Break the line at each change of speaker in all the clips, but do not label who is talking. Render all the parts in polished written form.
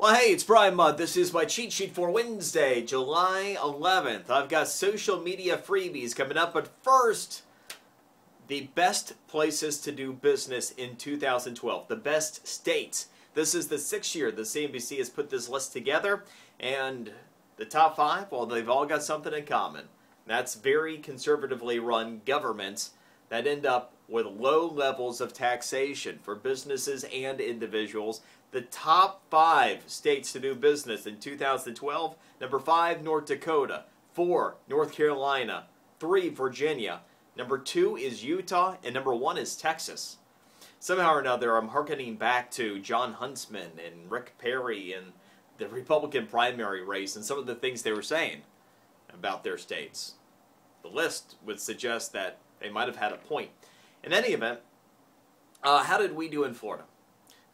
Well, hey, it's Brian Mudd. This is my cheat sheet for Wednesday, July 11th. I've got social media freebies coming up, but first, the best places to do business in 2012, the best states. This is the 6th year the CNBC has put this list together, and the top 5, well, they've all got something in common. That's very conservatively run governments that end up with low levels of taxation for businesses and individuals. The top 5 states to do business in 2012, number 5, North Dakota, 4, North Carolina, 3, Virginia, number 2 is Utah, and number 1 is Texas. Somehow or another, I'm hearkening back to John Huntsman and Rick Perry and the Republican primary race and some of the things they were saying about their states. The list would suggest that they might have had a point. In any event, how did we do in Florida?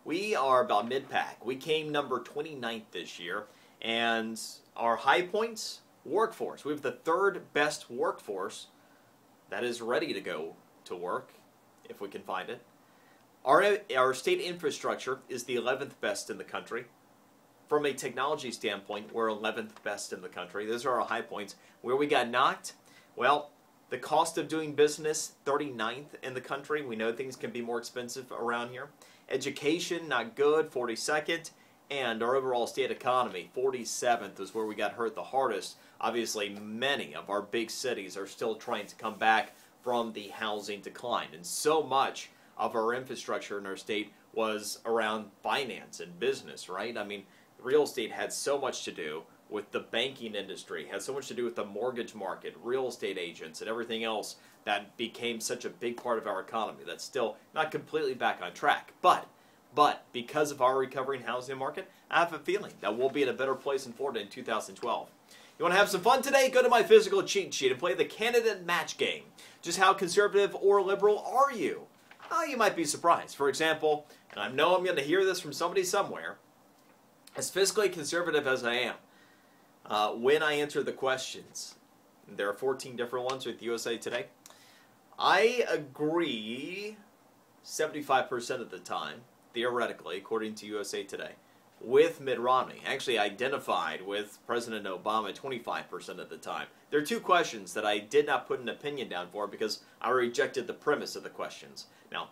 We are about mid-pack. We came number 29th this year, and our high points, workforce. We have the 3rd best workforce that is ready to go to work, if we can find it. Our state infrastructure is the 11th best in the country. From a technology standpoint, we're 11th best in the country. Those are our high points. Where we got knocked, well, the cost of doing business, 39th in the country. We know things can be more expensive around here. Education, not good, 42nd. And our overall state economy, 47th, is where we got hurt the hardest. Obviously, many of our big cities are still trying to come back from the housing decline. And so much of our infrastructure in our state was around finance and business, right? I mean, real estate had so much to do with the banking industry, had so much to do with the mortgage market, real estate agents, and everything else that became such a big part of our economy that's still not completely back on track. But because of our recovering housing market, I have a feeling that we'll be in a better place in Florida in 2012. You want to have some fun today? Go to my physical cheat sheet and play the candidate match game. Just how conservative or liberal are you? Oh, you might be surprised. For example, and I know I'm going to hear this from somebody somewhere, as fiscally conservative as I am, when I answer the questions, there are 14 different ones with USA Today, I agree 75% of the time, theoretically, according to USA Today, with Mitt Romney. Actually identified with President Obama 25% of the time. There are 2 questions that I did not put an opinion down for because I rejected the premise of the questions. Now,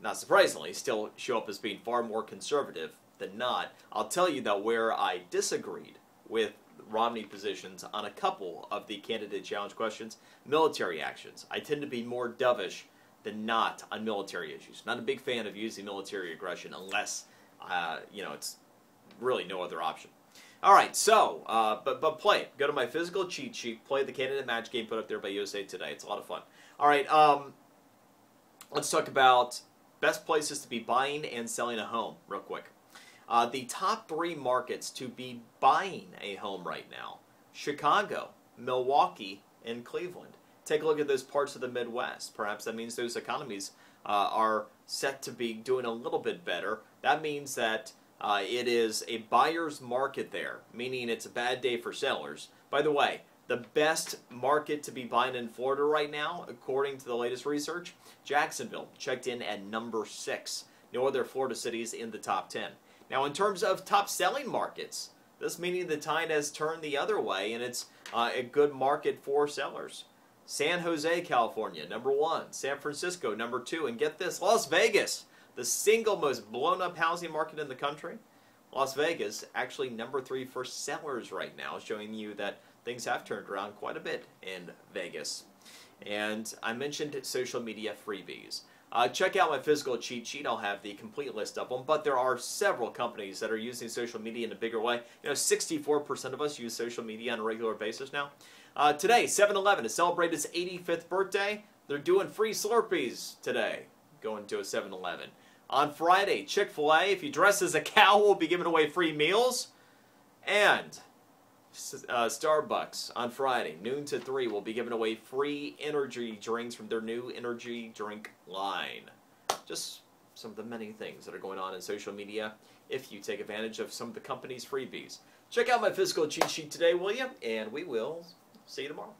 not surprisingly, still show up as being far more conservative than not. I'll tell you that where I disagreed with Romney positions on a couple of the candidate challenge questions, military actions. I tend to be more dovish than not on military issues. Not a big fan of using military aggression unless, it's really no other option. All right, so, but play it. Go to my physical cheat sheet, play the candidate match game put up there by USA Today. It's a lot of fun. All right, let's talk about best places to be buying and selling a home real quick. The top 3 markets to be buying a home right now: Chicago, Milwaukee, and Cleveland. Take a look at those parts of the Midwest. Perhaps that means those economies are set to be doing a little bit better. That means that it is a buyer's market there, meaning it's a bad day for sellers. By the way, the best market to be buying in Florida right now, according to the latest research, Jacksonville, checked in at number 6. No other Florida cities in the top 10. Now, in terms of top selling markets, this meaning the tide has turned the other way, and it's a good market for sellers. San Jose, California, number 1. San Francisco, number 2. And get this, Las Vegas, the single most blown up housing market in the country. Las Vegas, actually number 3 for sellers right now, showing you that things have turned around quite a bit in Vegas. And I mentioned social media freebies. Check out my physical cheat sheet. I'll have the complete list of them. But there are several companies that are using social media in a bigger way. 64% of us use social media on a regular basis now. Today, 7-Eleven to celebrate its 85th birthday. They're doing free Slurpees today, going to a 7-Eleven. On Friday, Chick-Fil-A, if you dress as a cow, will be giving away free meals. And Starbucks on Friday, noon to 3, will be giving away free energy drinks from their new energy drink line. Just some of the many things that are going on in social media if you take advantage of some of the company's freebies. Check out my physical cheat sheet today, will you? And we will see you tomorrow.